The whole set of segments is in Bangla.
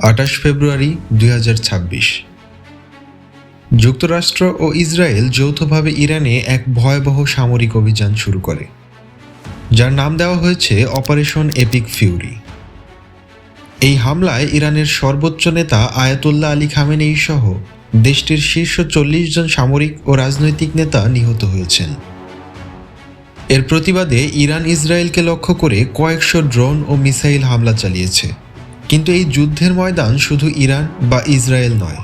28 ফেব্রুয়ারি 2026। যুক্তরাষ্ট্র ও ইসরায়েল যৌথভাবে ইরানে এক ভয়াবহ সামরিক অভিযান শুরু করে, যার নাম দেওয়া হয়েছে অপারেশন এপিক ফিউরি। এই হামলায় ইরানের সর্বোচ্চ নেতা আয়াতুল্লাহ আলী খামেনেই সহ দেশটির শীর্ষ 40 জন সামরিক ও রাজনৈতিক নেতা নিহত হয়েছেন। এর প্রতিবাদে ইরান ইসরায়েলকে লক্ষ্য করে কয়েকশো ড্রোন ও মিসাইল হামলা চালিয়েছে। কিন্তু এই যুদ্ধের ময়দান শুধু ইরান বা ইসরায়েল নয়,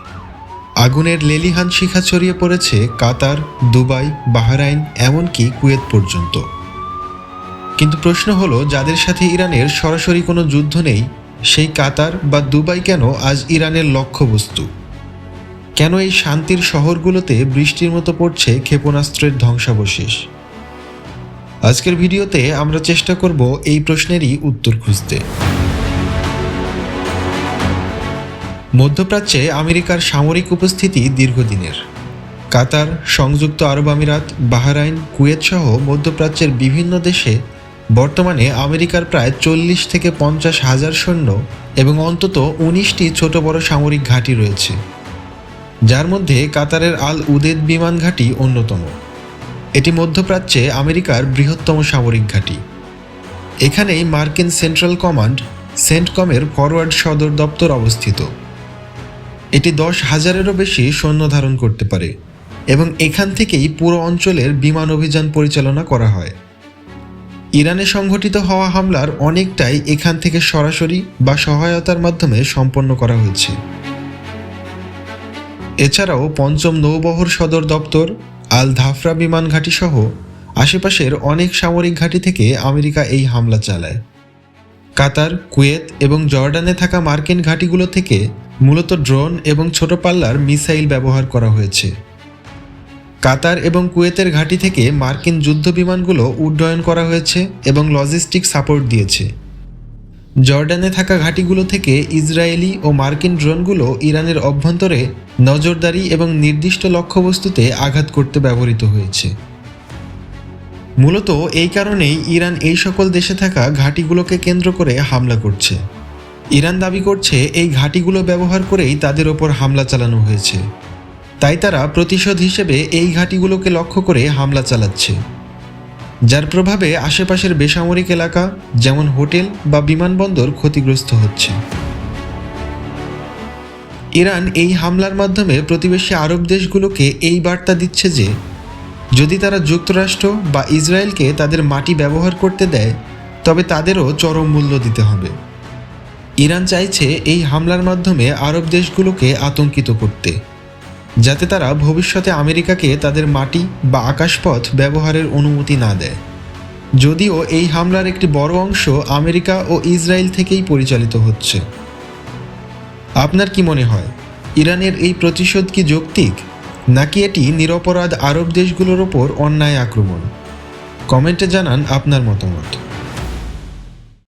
আগুনের লেলিহান শিখা ছড়িয়ে পড়েছে কাতার, দুবাই, বাহরাইন, এমনকি কুয়েত পর্যন্ত। কিন্তু প্রশ্ন হলো, যাদের সাথে ইরানের সরাসরি কোনো যুদ্ধ নেই, সেই কাতার বা দুবাই কেন আজ ইরানের লক্ষ্যবস্তু? কেন এই শান্তির শহরগুলোতে বৃষ্টির মতো পড়ছে ক্ষেপণাস্ত্রের ধ্বংসাবশেষ? আজকের ভিডিওতে আমরা চেষ্টা করব এই প্রশ্নেরই উত্তর খুঁজতে। মধ্যপ্রাচ্যে আমেরিকার সামরিক উপস্থিতি দীর্ঘদিনের। কাতার, সংযুক্ত আরব আমিরাত, বাহরাইন, কুয়েত সহ মধ্যপ্রাচ্যের বিভিন্ন দেশে বর্তমানে আমেরিকার প্রায় 40 থেকে 50 হাজার সৈন্য এবং অন্তত 19টি ছোট বড় সামরিক ঘাঁটি রয়েছে, যার মধ্যে কাতারের আল উদেদ বিমান ঘাঁটি অন্যতম। এটি মধ্যপ্রাচ্যে আমেরিকার বৃহত্তম সামরিক ঘাঁটি। এখানেই মার্কিন সেন্ট্রাল কমান্ড সেন্টকমের ফরওয়ার্ড সদর দপ্তর অবস্থিত। এটি 10,000-এরও বেশি সৈন্য ধারণ করতে পারে এবং এখান থেকেই পুরো অঞ্চলের বিমান অভিযান পরিচালনা করা হয়। ইরানে সংঘটিত হওয়া হামলার অনেকটাই এখান থেকে সরাসরি বা সহায়তার মাধ্যমে সম্পন্ন করা হয়েছে। এছাড়াও পঞ্চম নৌবহর সদর দপ্তর, আল ধাফরা বিমান ঘাঁটি সহ আশেপাশের অনেক সামরিক ঘাঁটি থেকে আমেরিকা এই হামলা চালায়। কাতার, কুয়েত এবং জর্ডানে থাকা মার্কিন ঘাঁটিগুলো থেকে মূলত ড্রোন এবং ছোট পাল্লার মিসাইল ব্যবহার করা হয়েছে। কাতার এবং কুয়েতের ঘাঁটি থেকে মার্কিন যুদ্ধ বিমানগুলো উড্ডয়ন করা হয়েছে এবং লজিস্টিক সাপোর্ট দিয়েছে। জর্ডানে থাকা ঘাঁটিগুলো থেকে ইসরায়েলি ও মার্কিন ড্রোনগুলো ইরানের অভ্যন্তরে নজরদারি এবং নির্দিষ্ট লক্ষ্যবস্তুতে আঘাত করতে ব্যবহৃত হয়েছে। মূলত এই কারণেই ইরান এই সকল দেশে থাকা ঘাঁটিগুলোকে কেন্দ্র করে হামলা করছে। ইরান দাবি করছে এই ঘাঁটিগুলো ব্যবহার করেই তাদের ওপর হামলা চালানো হয়েছে, তাই তারা প্রতিশোধ হিসেবে এই ঘাঁটিগুলোকে লক্ষ্য করে হামলা চালাচ্ছে, যার প্রভাবে আশেপাশের বেসামরিক এলাকা যেমন হোটেল বা বিমানবন্দর ক্ষতিগ্রস্ত হচ্ছে। ইরান এই হামলার মাধ্যমে প্রতিবেশী আরব দেশগুলোকে এই বার্তা দিচ্ছে যে যদি তারা যুক্তরাষ্ট্র বা ইসরায়েলকে তাদের মাটি ব্যবহার করতে দেয়, তবে তাদেরও চরম মূল্য দিতে হবে। ইরান চাইছে এই হামলার মাধ্যমে আরব দেশগুলোকে আতঙ্কিত করতে, যাতে তারা ভবিষ্যতে আমেরিকাকে তাদের মাটি বা আকাশপথ ব্যবহারের অনুমতি না দেয়। যদিও এই হামলার একটি বড় অংশ আমেরিকা ও ইসরায়েল থেকেই পরিচালিত হচ্ছে। আপনার কি মনে হয়, ইরানের এই প্রতিশোধ কি যৌক্তিক, নাকি এটি নিরপরাধ আরব দেশগুলোর ওপর অন্যায় আক্রমণ? কমেন্টে জানান আপনার মতামত।